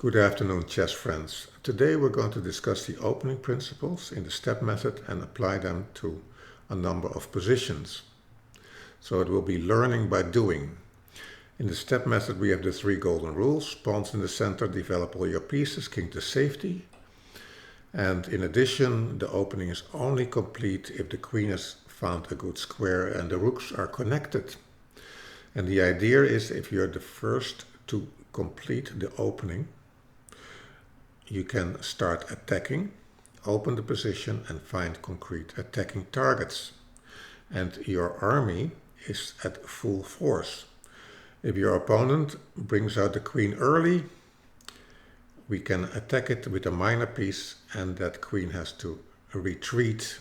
Good afternoon, chess friends. Today we're going to discuss the opening principles in the step method and apply them to a number of positions. So it will be learning by doing. In the step method we have the three golden rules: pawns in the center, develop all your pieces, king to safety. And in addition, the opening is only complete if the queen has found a good square and the rooks are connected. And the idea is, if you're the first to complete the opening, you can start attacking, open the position and find concrete attacking targets. And your army is at full force. If your opponent brings out the queen early, we can attack it with a minor piece and that queen has to retreat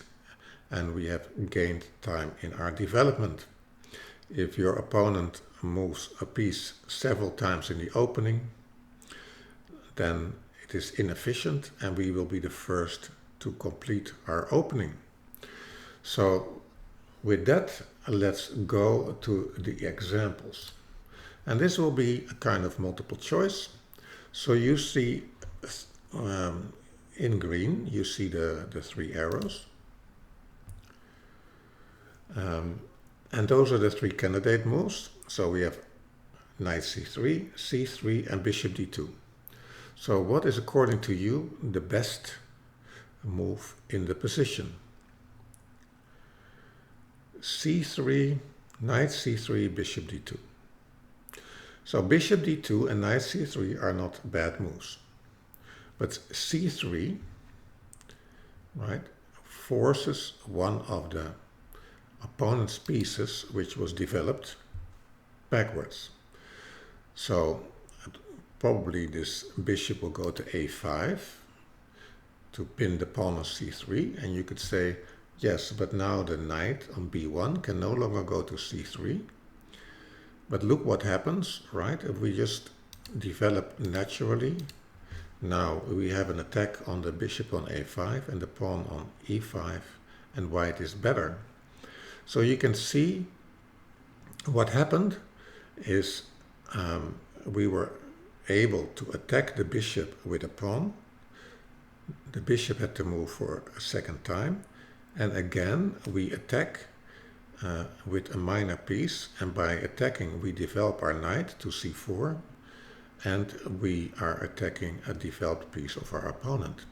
and we have gained time in our development. If your opponent moves a piece several times in the opening, then it is inefficient and we will be the first to complete our opening. So with that, let's go to the examples. And this will be a kind of multiple choice. So you see in green, you see the three arrows. And those are the three candidate moves. So we have knight c3, c3 and bishop d2. So what is, according to you, the best move in the position? c3, knight c3, bishop d2. So bishop d2 and knight c3 are not bad moves. But c3, right, forces one of the opponent's pieces, which was developed, backwards. So probably this bishop will go to a5 to pin the pawn on c3, and you could say, yes, but now the knight on b1 can no longer go to c3. But look what happens, right? If we just develop naturally, now we have an attack on the bishop on a5 and the pawn on e5, and white is better. So you can see what happened is we were able to attack the bishop with a pawn. The bishop had to move for a second time, and again we attack with a minor piece, and by attacking we develop our knight to c4, and we are attacking a developed piece of our opponent.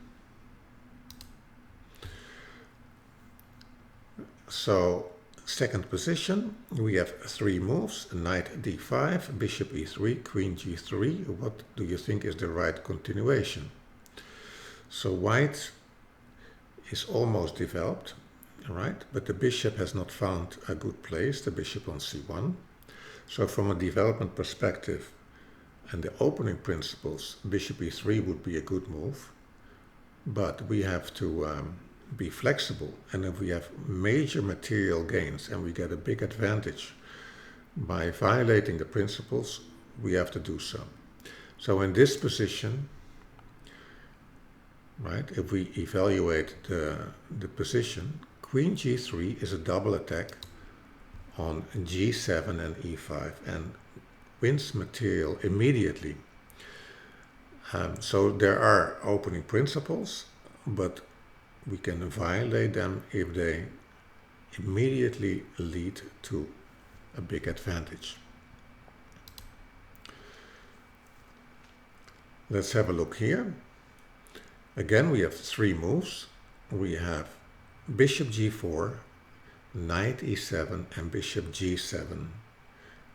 So second position, we have three moves: knight d5, bishop e3, queen g3. What do you think is the right continuation? So white is almost developed, right? But the bishop has not found a good place, the bishop on c1. So from a development perspective and the opening principles, bishop e3 would be a good move. But we have to be flexible, and if we have major material gains and we get a big advantage by violating the principles, we have to do so. So in this position, right, if we evaluate the position, queen g3 is a double attack on g7 and e5 and wins material immediately. So there are opening principles, but we can violate them if they immediately lead to a big advantage. Let's have a look here. Again, we have three moves. We have bishop g4, knight e7 and bishop g7.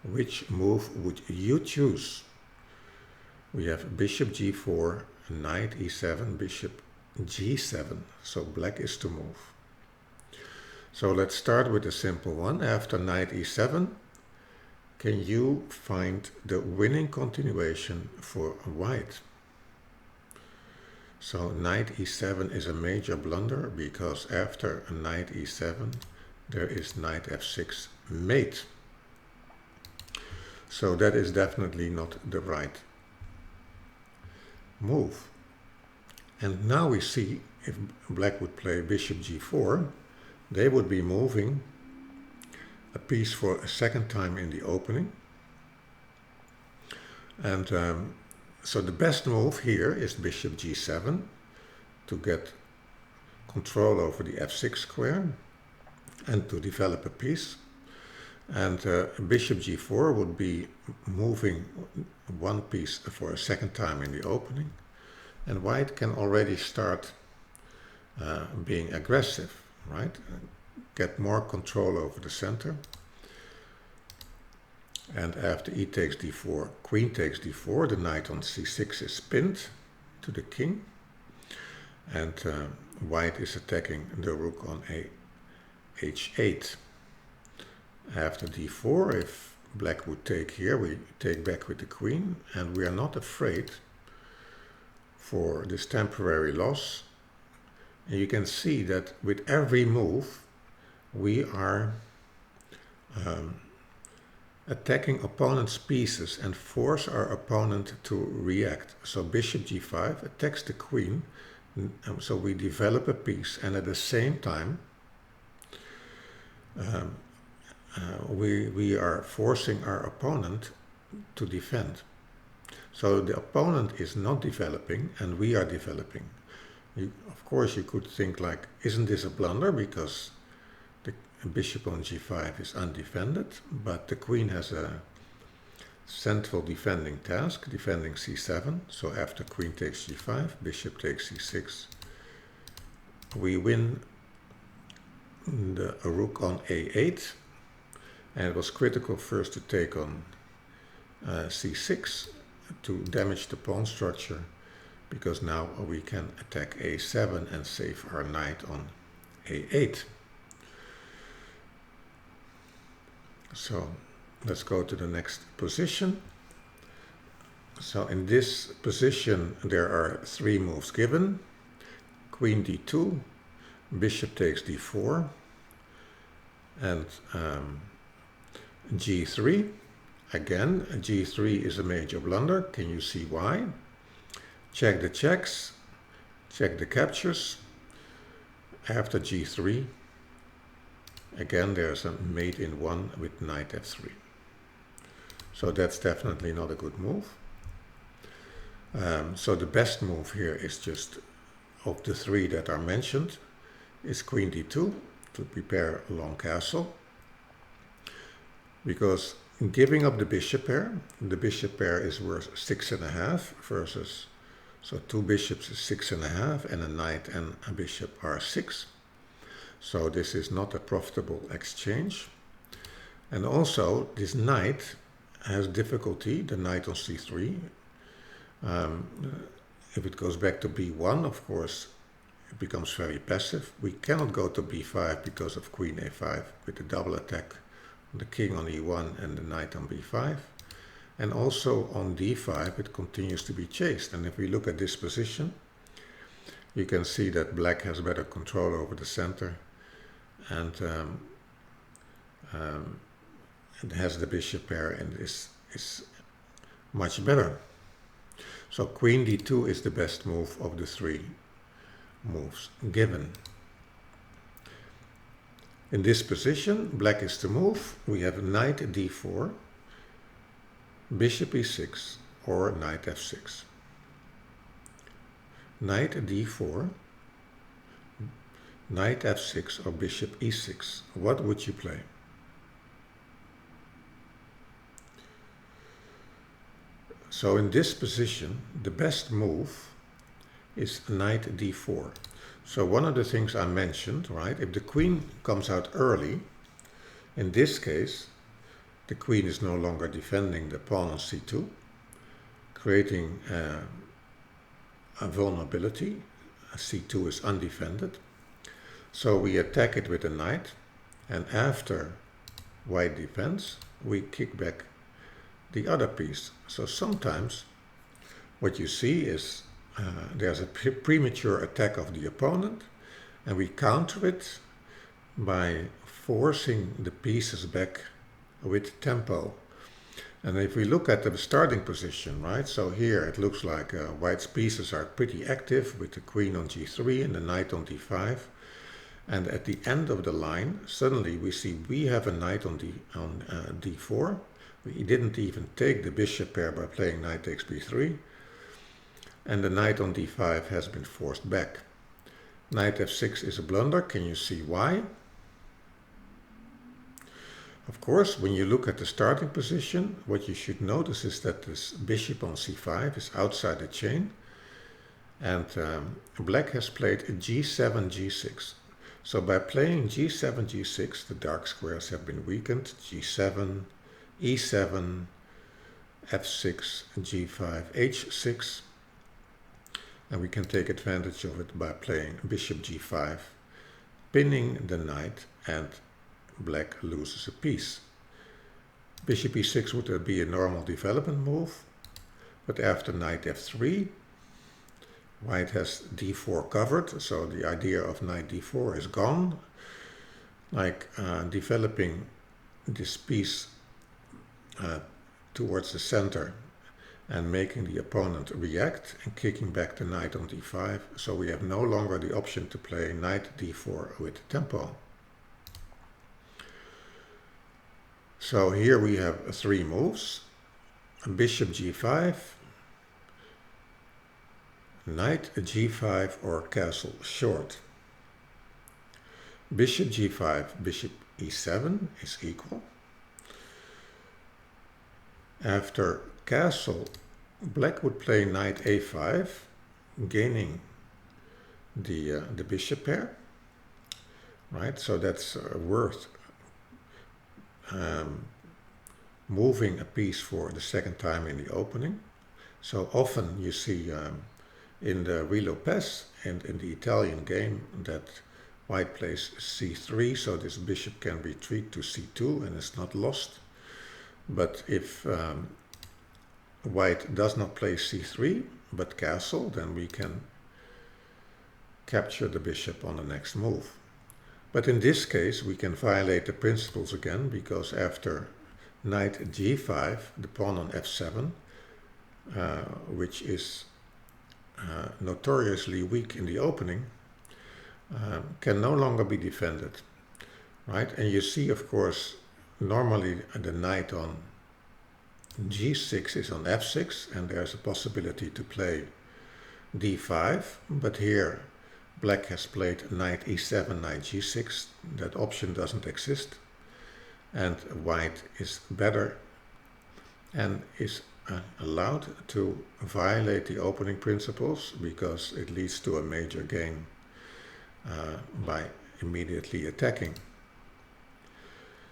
Which move would you choose? We have bishop g4, knight e7, bishop g7, so black is to move. So let's start with a simple one. After knight e7, can you find the winning continuation for white? So knight e7 is a major blunder, because after knight e7 there is knight f6 mate. So that is definitely not the right move. And now we see, if black would play bishop g4, they would be moving a piece for a second time in the opening. And So the best move here is bishop g7 to get control over the f6 square and to develop a piece. And bishop g4 would be moving one piece for a second time in the opening. And white can already start being aggressive, right? Get more control over the center. And after e takes d4, queen takes d4, the knight on c6 is pinned to the king. And white is attacking the rook on h8. After d4, if black would take here, we take back with the queen, and we are not afraid for this temporary loss. And you can see that with every move, we are attacking opponent's pieces and force our opponent to react. So bishop g5 attacks the queen, so we develop a piece, and at the same time we are forcing our opponent to defend. So the opponent is not developing and we are developing. Of course you could think like, isn't this a blunder because the bishop on g5 is undefended, but the queen has a central defending task, defending c7. So after queen takes g5, bishop takes c6, we win the rook on a8, and it was critical first to take on c6 to damage the pawn structure, because now we can attack a7 and save our knight on a8. So let's go to the next position. So in this position there are three moves given: queen d2, bishop takes d4, and g3. Again, g3 is a major blunder. Can you see why? Check the checks, check the captures. After g3, again there's a mate in one with knight f3. So that's definitely not a good move. So the best move here is just, of the three that are mentioned, is queen d2 to prepare a long castle. Because giving up the bishop pair is worth 6.5 versus, so two bishops is 6.5, and a knight and a bishop are 6. So this is not a profitable exchange. And also this knight has difficulty, the knight on c3. If it goes back to b1, of course, it becomes very passive. We cannot go to b5 because of queen a5 with the double attack, the king on e1 and the knight on b5. And also on d5 it continues to be chased. And if we look at this position, you can see that black has better control over the center, and it has the bishop pair, and is much better. So queen d2 is the best move of the three moves given. In this position, black is to move. We have knight d4, bishop e6, or knight f6. Knight d4, knight f6, or bishop e6. What would you play? So in this position, the best move is knight d4. So one of the things I mentioned, right, if the queen comes out early, in this case, the queen is no longer defending the pawn on c2, creating a vulnerability. c2 is undefended. So we attack it with a knight, and after white defends, we kick back the other piece. So sometimes what you see is there's a premature attack of the opponent, and we counter it by forcing the pieces back with tempo. And if we look at the starting position, right, so here it looks like white's pieces are pretty active with the queen on g3 and the knight on d5. And at the end of the line, suddenly we see we have a knight on d4. We didn't even take the bishop pair by playing knight takes b3. and the knight on d5 has been forced back. Knight f6 is a blunder. Can you see why? Of course, when you look at the starting position, what you should notice is that this bishop on c5 is outside the chain, and black has played a g7, g6. So by playing g7, g6, the dark squares have been weakened. g7, e7, f6, g5, h6. And we can take advantage of it by playing bishop g5, pinning the knight, and black loses a piece. Bishop e6 would be a normal development move, but after knight f3, white has d4 covered, so the idea of knight d4 is gone. Like developing this piece towards the center and making the opponent react and kicking back the knight on d5, so we have no longer the option to play knight d4 with tempo. So here we have three moves: bishop g5, knight g5 or castle short. Bishop g5, bishop e7 is equal. After castle, black would play knight a5, gaining the bishop pair, right? So that's worth moving a piece for the second time in the opening. So often you see in the Ruy Lopez and in the Italian game that white plays c3, so this bishop can retreat to c2 and is not lost. But if white does not play c3 but castle, then we can capture the bishop on the next move. But in this case we can violate the principles again, because after knight g5, the pawn on f7, which is notoriously weak in the opening, can no longer be defended, right? And you see, of course, normally the knight on g6 is on f6, and there's a possibility to play d5, but here black has played knight e7, knight g6. That option doesn't exist, and white is better and is allowed to violate the opening principles, because it leads to a major gain by immediately attacking.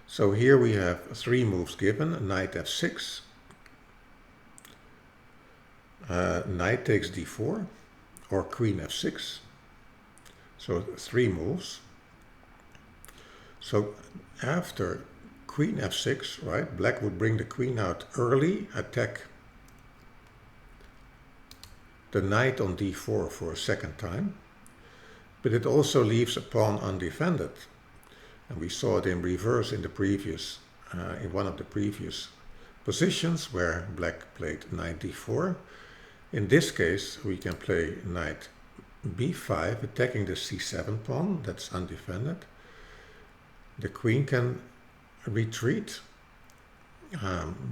So here we have three moves given: knight f6, knight takes d4, or queen f6. So three moves. So after queen f6, right, black would bring the queen out early, attack the knight on d4 for a second time, but it also leaves a pawn undefended. And we saw it in reverse in the previous, in one of the previous positions where black played knight d4. In this case, we can play knight b5, attacking the c7 pawn, that's undefended. The queen can retreat,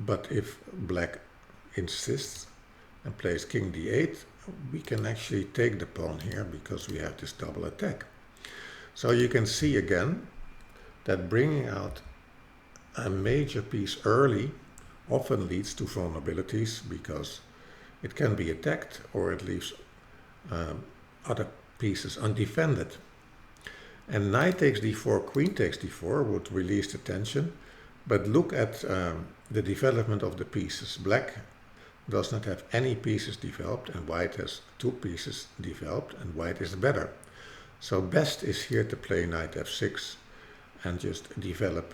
but if black insists and plays king d8, we can actually take the pawn here because we have this double attack. So you can see again that bringing out a major piece early often leads to vulnerabilities, because it can be attacked or it leaves other pieces undefended. And knight takes d4, queen takes d4 would release the tension, but look at the development of the pieces. Black does not have any pieces developed, and white has two pieces developed, and white is better. So best is here to play knight f6 and just develop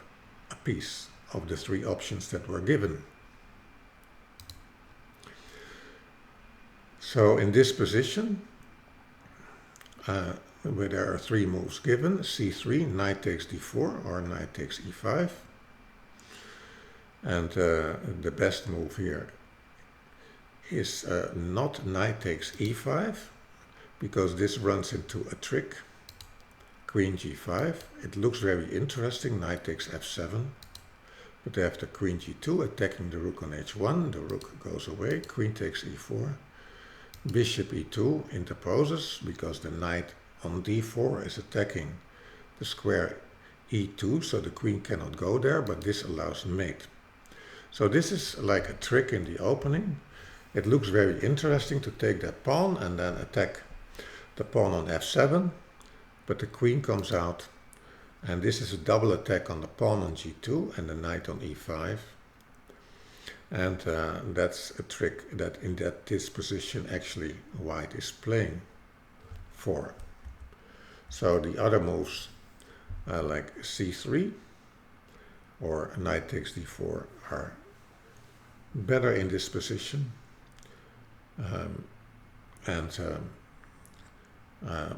a piece of the three options that were given. So in this position, where there are three moves given, c3, knight takes d4, or knight takes e5. And the best move here is not knight takes e5, because this runs into a trick. Queen g5, it looks very interesting, knight takes f7, but after queen g2, attacking the rook on h1, the rook goes away, queen takes e4, bishop e2 interposes because the knight on d4 is attacking the square e2, so the queen cannot go there, but this allows mate. So this is like a trick in the opening. It looks very interesting to take that pawn and then attack the pawn on f7, but the queen comes out, and this is a double attack on the pawn on g2 and the knight on e5. And that's a trick that in this position actually white is playing for. So the other moves like c3 or knight takes d4 are better in this position,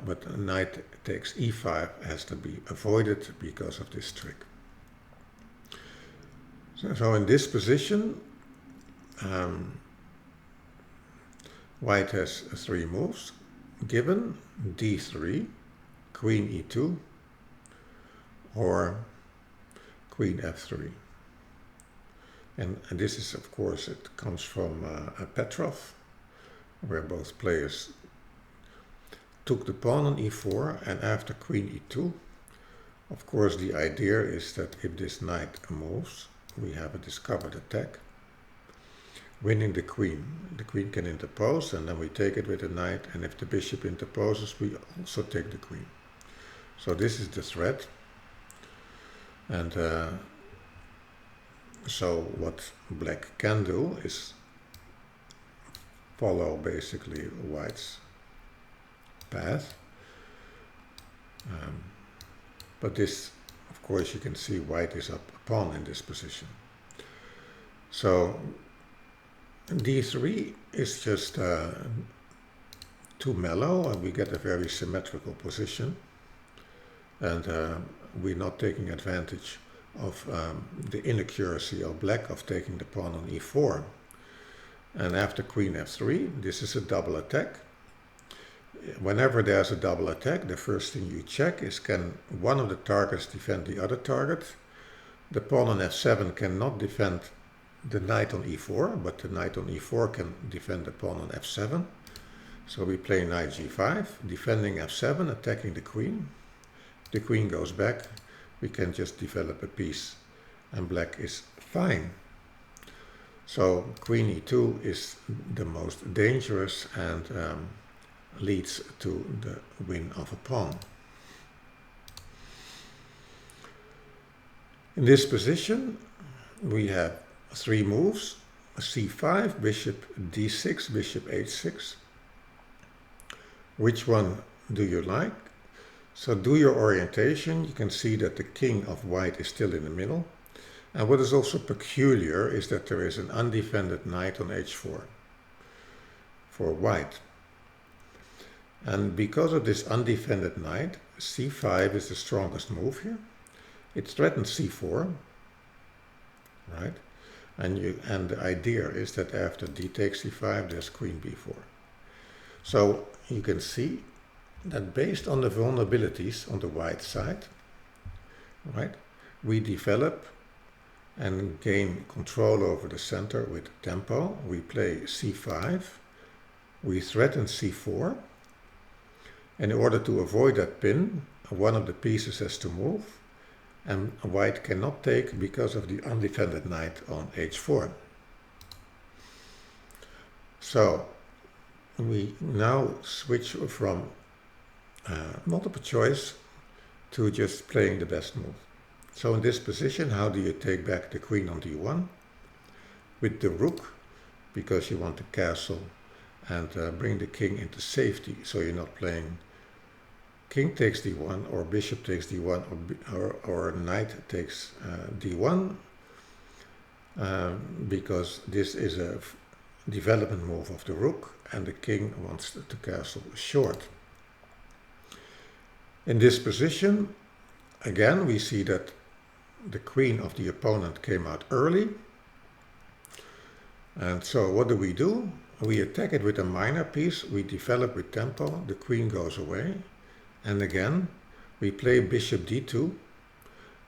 but knight takes e5 has to be avoided because of this trick. So in this position, white has 3 moves given: d3, queen e2, or queen f3. And this is, of course, it comes from Petrov, where both players took the pawn on e4, and after queen e2, of course, the idea is that if this knight moves, we have a discovered attack, winning the queen. The queen can interpose, and then we take it with the knight, and if the bishop interposes, we also take the queen. So this is the threat. And so what black can do is follow basically white's path. But this, of course, you can see white is up a pawn in this position. So d3 is just too mellow, and we get a very symmetrical position. And we're not taking advantage of the inaccuracy of black of taking the pawn on e4. And after queen f3, this is a double attack. Whenever there's a double attack, the first thing you check is, can one of the targets defend the other target? The pawn on f7 cannot defend the knight on e4, but the knight on e4 can defend the pawn on f7. So we play knight g5, defending f7, attacking the queen. The queen goes back, we can just develop a piece, and black is fine. So queen e2 is the most dangerous and leads to the win of a pawn. In this position, we have 3 moves: c5, bishop d6, bishop h6. Which one do you like? So do your orientation. You can see that the king of white is still in the middle. And what is also peculiar is that there is an undefended knight on h4 for white. And because of this undefended knight, c5 is the strongest move here. It threatens c4, right? And the idea is that after d takes c5, there's queen b4. So you can see that based on the vulnerabilities on the white side, right, we develop and gain control over the center with tempo. We play c5, we threaten c4, and in order to avoid that pin, one of the pieces has to move, and white cannot take because of the undefended knight on h4. So we now switch from multiple choice to just playing the best move. So in this position, how do you take back the queen on d1? With the rook, because you want to castle and bring the king into safety. So you're not playing king takes d1 or bishop takes d1 or knight takes d1, because this is a development move of the rook and the king wants to castle short. In this position, again, we see that the queen of the opponent came out early. And so what do? We attack it with a minor piece, we develop with tempo, the queen goes away. And again, we play bishop d2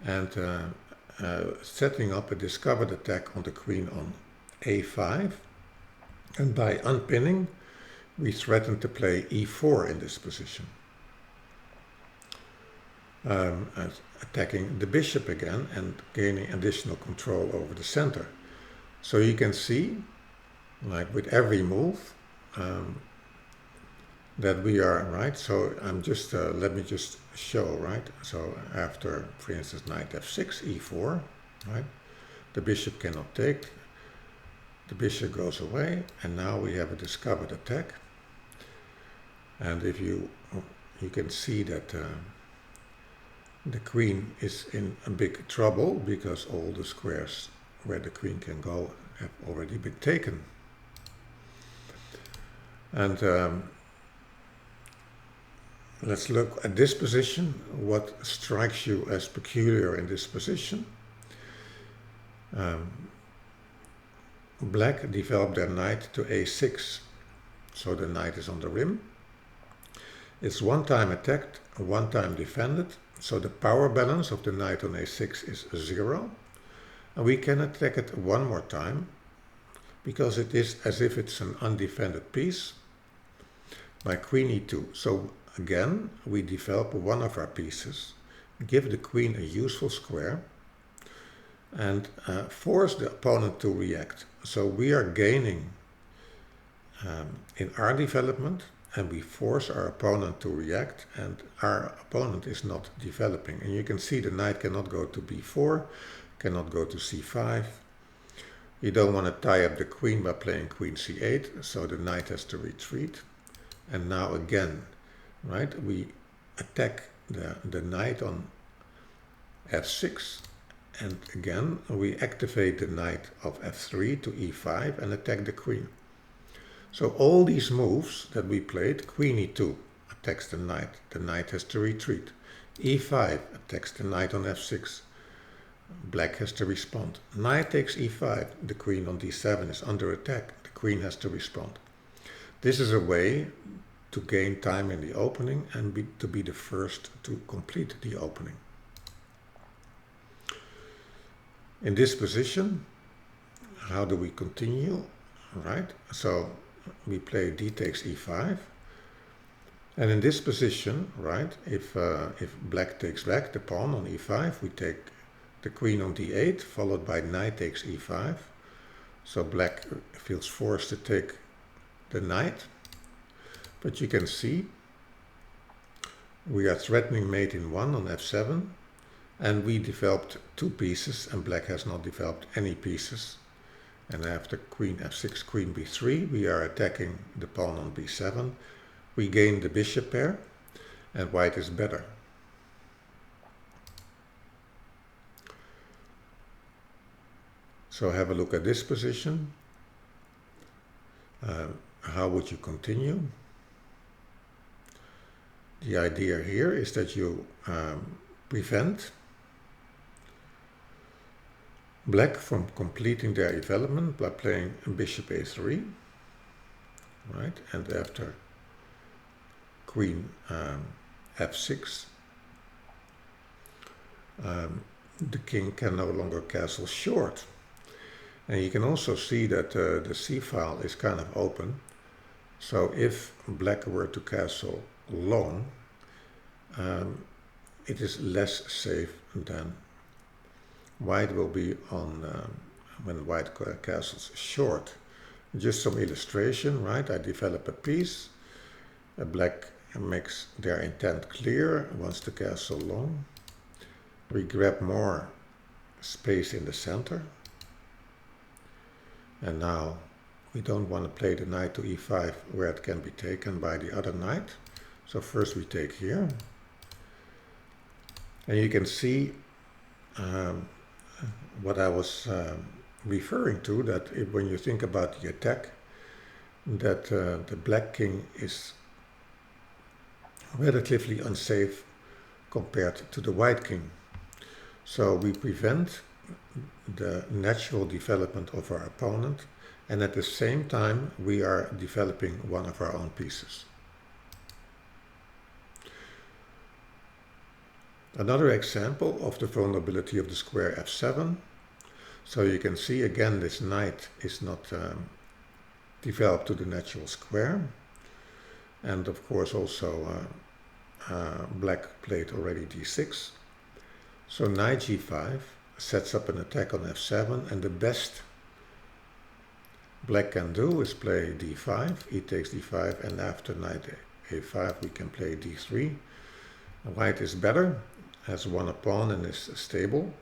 and setting up a discovered attack on the queen on a5. And by unpinning, we threaten to play e4 in this position, attacking the bishop again and gaining additional control over the center. So you can see, like with every move, that we are, right? So I'm just, let me just show, right? So after, for instance, knight f6, e4, right? The bishop cannot take, the bishop goes away, and now we have a discovered attack. And if you can see that the queen is in a big trouble because all the squares where the queen can go have already been taken. And let's look at this position. What strikes you as peculiar in this position? Black developed their knight to a6, so the knight is on the rim. It's one time attacked, one time defended, so the power balance of the knight on a6 is 0. And we can attack it one more time, because it is as if it's an undefended piece, by queen e2. So again, we develop one of our pieces, give the queen a useful square, and force the opponent to react. So we are gaining in our development, and we force our opponent to react, and our opponent is not developing. And you can see the knight cannot go to b4, cannot go to c5. You don't want to tie up the queen by playing queen c8, so the knight has to retreat. And now again, right, we attack the knight on f6, and again we activate the knight of f3 to e5 and attack the queen. So all these moves that we played, queen e2 attacks the knight has to retreat, e5 attacks the knight on f6, black has to respond, knight takes e5, the queen on d7 is under attack, the queen has to respond. This is a way to gain time in the opening and to be the first to complete the opening. In this position, how do we continue? Right, so we play d takes e5, and in this position, right, if black takes back the pawn on e5, we take the queen on d8 followed by knight takes e5. So black feels forced to take the knight, but you can see we are threatening mate in 1 on f7, and we developed 2 pieces and black has not developed any pieces. And after queen f6, queen b3, we are attacking the pawn on b7. We gain the bishop pair, and white is better. So have a look at this position. How would you continue? The idea here is that you prevent black from completing their development by playing bishop a3, right? And after queen f6, the king can no longer castle short. And you can also see that the c-file is kind of open. So if black were to castle long, it is less safe than white will be on when white castles short. Just some illustration, right? I develop a piece. Black makes their intent clear, wants to castle long. We grab more space in the center. And now we don't want to play the knight to e5 where it can be taken by the other knight. So first we take here. And you can see what I was referring to, that when you think about the attack, that the black king is relatively unsafe compared to the white king. So we prevent the natural development of our opponent, and at the same time we are developing one of our own pieces. Another example of the vulnerability of the square f7. So you can see again this knight is not developed to the natural square. And of course also black played already d6. So knight g5 sets up an attack on f7, and the best black can do is play d5, e takes d5, and after knight a5 we can play d3. White is better, has won a pawn and is stable.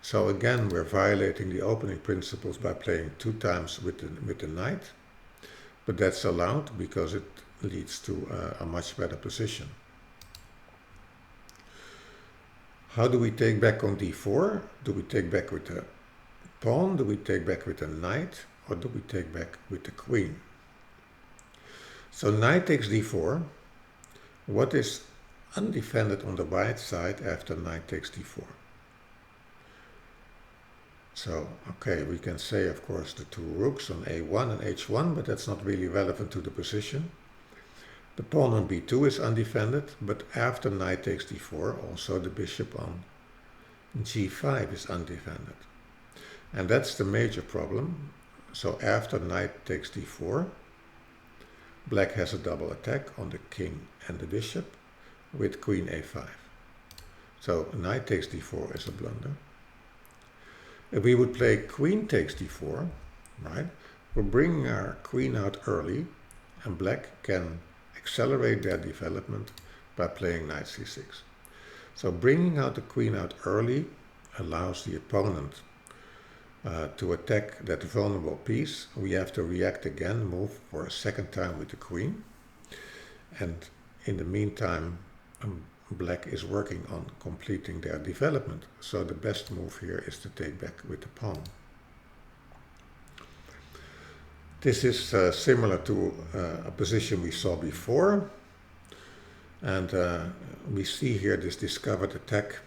So again, we're violating the opening principles by playing 2 times with the knight, but that's allowed because it leads to a much better position. How do we take back on d4? Do we take back with the pawn? Do we take back with the knight? Or do we take back with the queen? So knight takes d4. What is undefended on the white side after knight takes d4? So, okay, we can say, of course, the 2 rooks on a1 and h1, but that's not really relevant to the position. The pawn on b2 is undefended, but after knight takes d4, also the bishop on g5 is undefended. And that's the major problem. So after knight takes d4, black has a double attack on the king and the bishop with queen a5. So knight takes d4 is a blunder. If we would play queen takes d4, right, we're bringing our queen out early, and black can accelerate their development by playing knight c6. So bringing out the queen out early allows the opponent to attack that vulnerable piece. We have to react again, move for a second time with the queen. And in the meantime, black is working on completing their development. So the best move here is to take back with the pawn. This is similar to a position we saw before. And we see here this discovered attack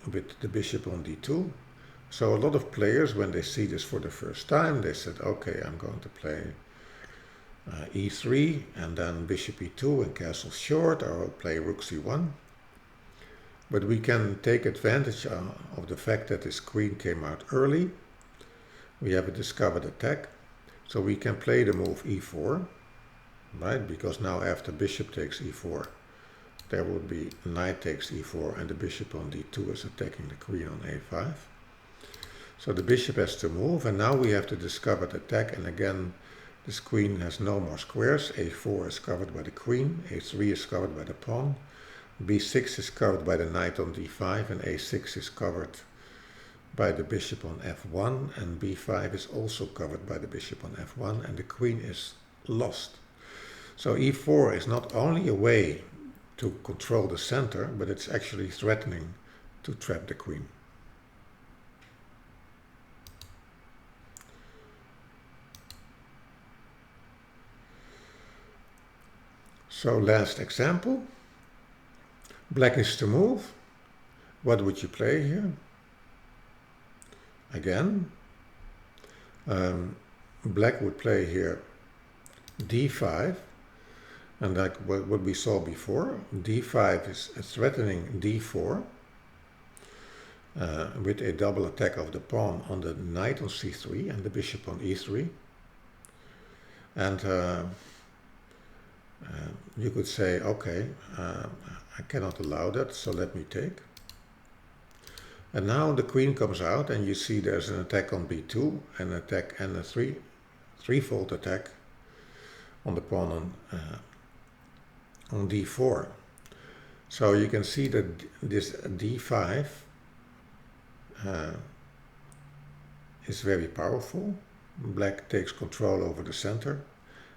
with the bishop on d2. So a lot of players, when they see this for the first time, they said, okay, I'm going to play e3 and then bishop e2 and castle short, or I'll play rook c1. But we can take advantage of the fact that this queen came out early. We have a discovered attack, so we can play the move e4, right? Because now after bishop takes e4, there would be knight takes e4 and the bishop on d2 is attacking the queen on a5. So the bishop has to move, and now we have the discovered attack, and again this queen has no more squares. a4 is covered by the queen, a3 is covered by the pawn, b6 is covered by the knight on d5, and a6 is covered by the bishop on f1, and b5 is also covered by the bishop on f1, and the queen is lost. So e4 is not only a way to control the center, but it's actually threatening to trap the queen. So last example, black is to move. What would you play here? Again, black would play here d5, and like what we saw before, d5 is threatening d4 with a double attack of the pawn on the knight on c3 and the bishop on e3. And you could say, okay, I cannot allow that, so let me take. And now the queen comes out, and you see there's an attack on b2, an attack and a threefold attack on the pawn on d4. So you can see that this d5 is very powerful. Black takes control over the center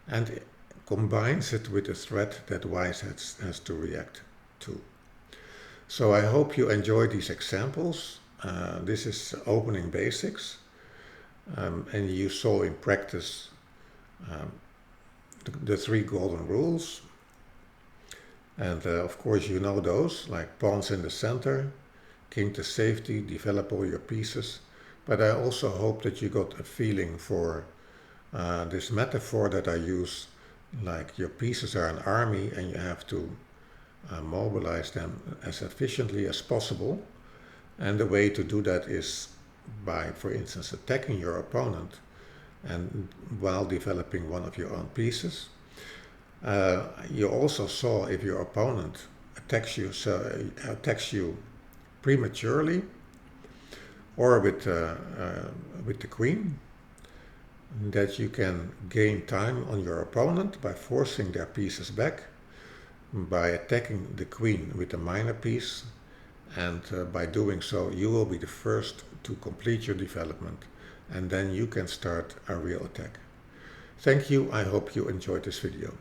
and combines it with a threat that white has to react to. So I hope you enjoyed these examples. This is opening basics, and you saw in practice the 3 golden rules. And of course you know those, like pawns in the center, king to safety, develop all your pieces. But I also hope that you got a feeling for this metaphor that I use, like your pieces are an army and you have to mobilize them as efficiently as possible. And the way to do that is by, for instance, attacking your opponent and while developing one of your own pieces. You also saw if your opponent attacks you prematurely or with the queen, that you can gain time on your opponent by forcing their pieces back, by attacking the queen with a minor piece, and by doing so you will be the first to complete your development, and then you can start a real attack. Thank you. I hope you enjoyed this video.